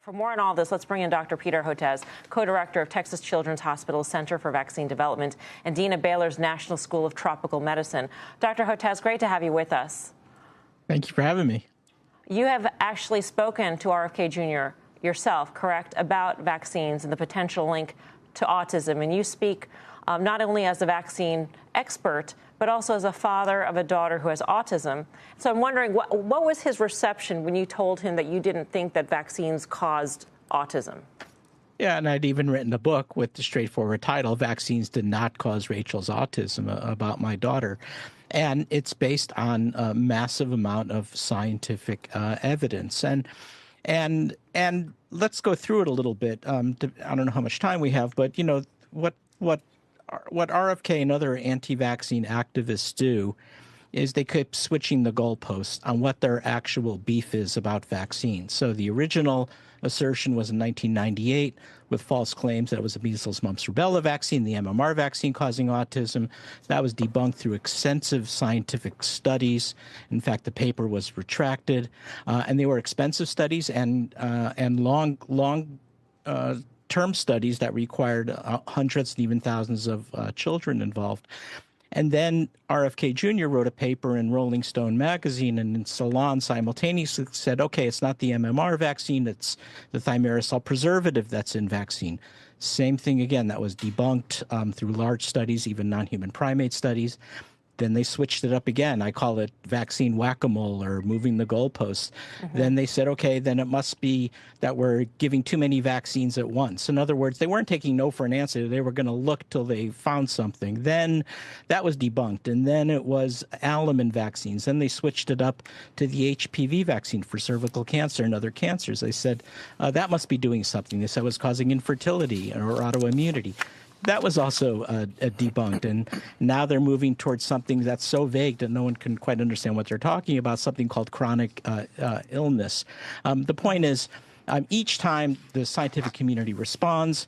For more on all this, let's bring in Dr. Peter Hotez, co-director of Texas Children's Hospital's Center for Vaccine Development and dean of Baylor's National School of Tropical Medicine. Dr. Hotez, great to have you with us. Thank you for having me. You have actually spoken to RFK Jr. yourself, correct, about vaccines and the potential link to autism. And you speak not only as a vaccine expert, but also as a father of a daughter who has autism. So I'm wondering, what was his reception when you told him that you didn't think that vaccines caused autism? Yeah, and I'd even written a book with the straightforward title, Vaccines Did Not Cause Rachel's Autism, about my daughter. And it's based on a massive amount of scientific evidence. And let's go through it a little bit. I don't know how much time we have, but, you know, what RFK and other anti-vaccine activists do is they keep switching the goalposts on what their actual beef is about vaccines. So the original assertion was in 1998 with false claims that it was a measles, mumps, rubella vaccine, the MMR vaccine causing autism. That was debunked through extensive scientific studies. In fact, the paper was retracted, and they were expensive studies and long term studies that required hundreds and even thousands of children involved. And then RFK Jr. wrote a paper in Rolling Stone magazine and in Salon simultaneously said, okay, it's not the MMR vaccine, it's the thimerosal preservative that's in vaccine. Same thing again, that was debunked through large studies, even non-human primate studies. Then they switched it up again. I call it vaccine whack-a-mole or moving the goalposts. Then they said, okay, then it must be that we're giving too many vaccines at once. In other words, they weren't taking no for an answer. They were going to look till they found something. Then that was debunked. And then it was alum vaccines. Then they switched it up to the HPV vaccine for cervical cancer and other cancers. They said that must be doing something. They said it was causing infertility or autoimmunity. That was also debunked, and now they're moving towards something that's so vague that no one can quite understand what they're talking about, something called chronic illness. The point is, each time the scientific community responds,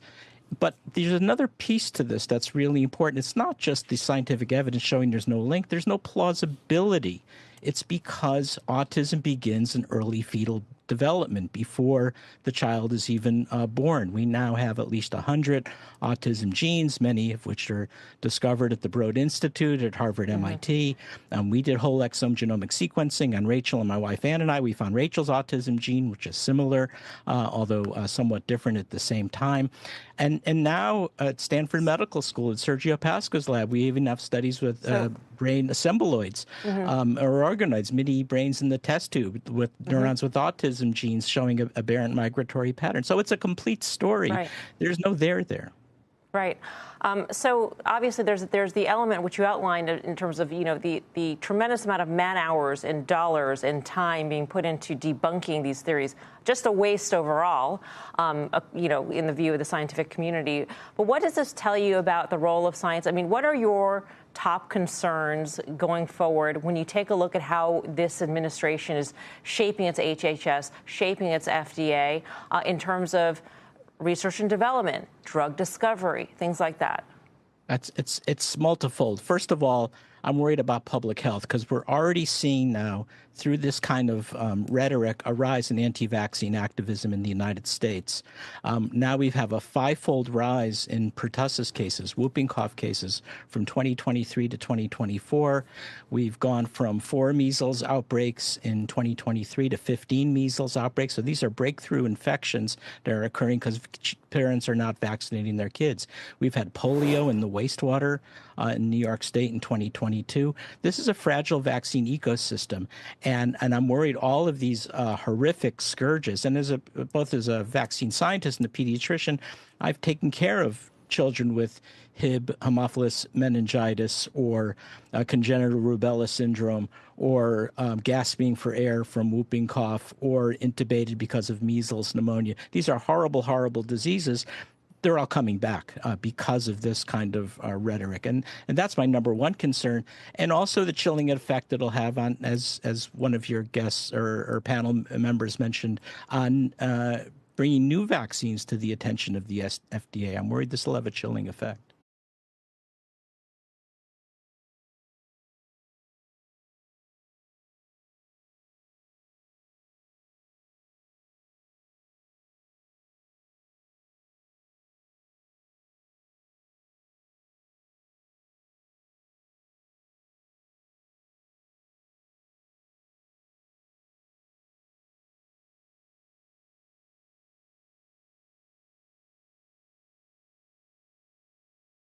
but there's another piece to this that's really important. It's not just the scientific evidence showing there's no link. There's no plausibility. It's because autism begins in early fetal development before the child is even born. We now have at least 100 autism genes, many of which are discovered at the Broad Institute at Harvard, MIT. We did whole exome genomic sequencing on Rachel and my wife Ann and I. We found Rachel's autism gene, which is similar, although somewhat different at the same time. And now at Stanford Medical School at Sergio Pasco's lab, we even have studies with brain assembloids or organoids, mini brains in the test tube with neurons with autism genes showing aberrant migratory pattern. So it's a complete story. Right. There's no there. Right. So obviously there's the element which you outlined in terms of, you know, the tremendous amount of man hours and dollars and time being put into debunking these theories. Just a waste overall, you know, in the view of the scientific community. But what does this tell you about the role of science? I mean, what are your top concerns going forward when you take a look at how this administration is shaping its HHS, shaping its FDA in terms of research and development, drug discovery, things like that? It's multifold. First of all, I'm worried about public health because we're already seeing now through this kind of rhetoric a rise in anti-vaccine activism in the United States. Now we have a fivefold rise in pertussis cases, whooping cough cases, from 2023 to 2024. We've gone from 4 measles outbreaks in 2023 to 15 measles outbreaks. So these are breakthrough infections that are occurring because parents are not vaccinating their kids. We've had polio in the wastewater in New York State in 2022. This is a fragile vaccine ecosystem. And I'm worried all of these horrific scourges, and both as a vaccine scientist and a pediatrician, I've taken care of children with Hib, Haemophilus meningitis, or congenital rubella syndrome, or gasping for air from whooping cough, or intubated because of measles, pneumonia. These are horrible, horrible diseases. They're all coming back because of this kind of rhetoric. And that's my number one concern. And also the chilling effect it'll have on, as one of your guests or panel members mentioned, on bringing new vaccines to the attention of the FDA. I'm worried this will have a chilling effect.